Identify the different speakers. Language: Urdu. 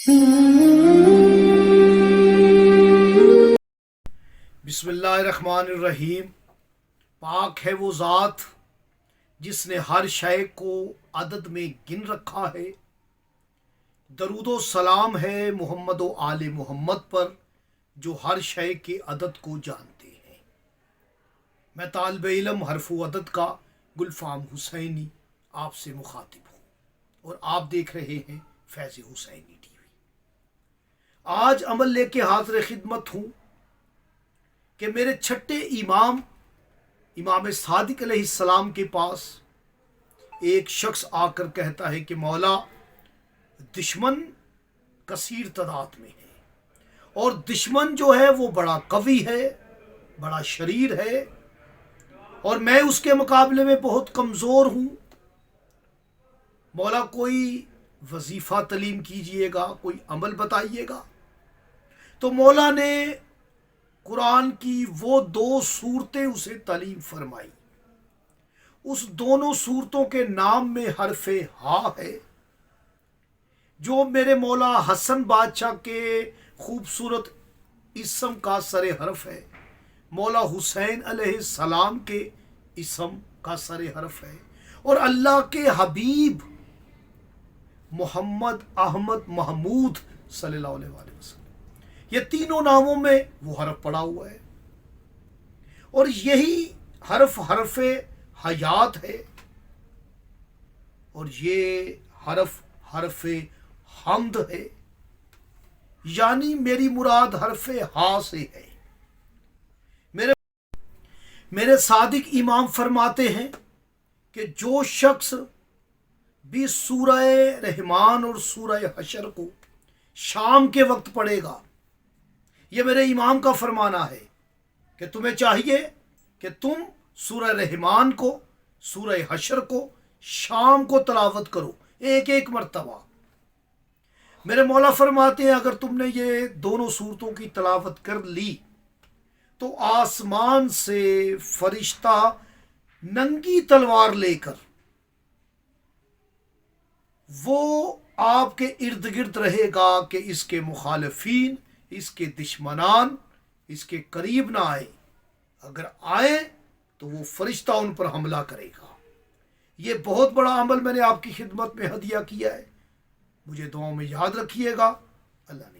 Speaker 1: بسم اللہ الرحمن الرحیم۔ پاک ہے وہ ذات جس نے ہر شے کو عدد میں گن رکھا ہے۔ درود و سلام ہے محمد و آل محمد پر جو ہر شے کے عدد کو جانتے ہیں۔ میں طالب علم حرف و عدد کا گلفام حسینی آپ سے مخاطب ہوں اور آپ دیکھ رہے ہیں فیض حسینی ٹی وی۔ آج عمل لے کے حاضر خدمت ہوں کہ میرے چھٹے امام صادق علیہ السلام کے پاس ایک شخص آ کر کہتا ہے کہ مولا، دشمن کثیر تعداد میں ہے اور دشمن جو ہے وہ بڑا قوی ہے، بڑا شریر ہے، اور میں اس کے مقابلے میں بہت کمزور ہوں۔ مولا کوئی وظیفہ تعلیم کیجئے گا، کوئی عمل بتائیے گا۔ تو مولا نے قرآن کی وہ 2 سورتیں اسے تعلیم فرمائی۔ اس دونوں سورتوں کے نام میں حرف ہا ہے، جو میرے مولا حسن بادشاہ کے خوبصورت اسم کا سر حرف ہے، مولا حسین علیہ السلام کے اسم کا سر حرف ہے، اور اللہ کے حبیب محمد احمد محمود صلی اللہ علیہ وسلم، یہ تینوں ناموں میں وہ حرف پڑا ہوا ہے، اور یہی حرف حیات ہے، اور یہ حرف حمد ہے، یعنی میری مراد حرف ہا سے ہے۔ میرے صادق امام فرماتے ہیں کہ جو شخص بھی سورہ رحمان اور سورہ حشر کو شام کے وقت پڑھے گا، یہ میرے امام کا فرمانا ہے کہ تمہیں چاہیے کہ تم سورہ رحمان کو، سورہ حشر کو شام کو تلاوت کرو، ایک مرتبہ۔ میرے مولا فرماتے ہیں اگر تم نے یہ دونوں سورتوں کی تلاوت کر لی تو آسمان سے فرشتہ ننگی تلوار لے کر وہ آپ کے ارد گرد رہے گا کہ اس کے مخالفین، اس کے دشمنان اس کے قریب نہ آئے، اگر آئے تو وہ فرشتہ ان پر حملہ کرے گا۔ یہ بہت بڑا عمل میں نے آپ کی خدمت میں ہدیہ کیا ہے، مجھے دعاؤں میں یاد رکھیے گا۔ اللہ نے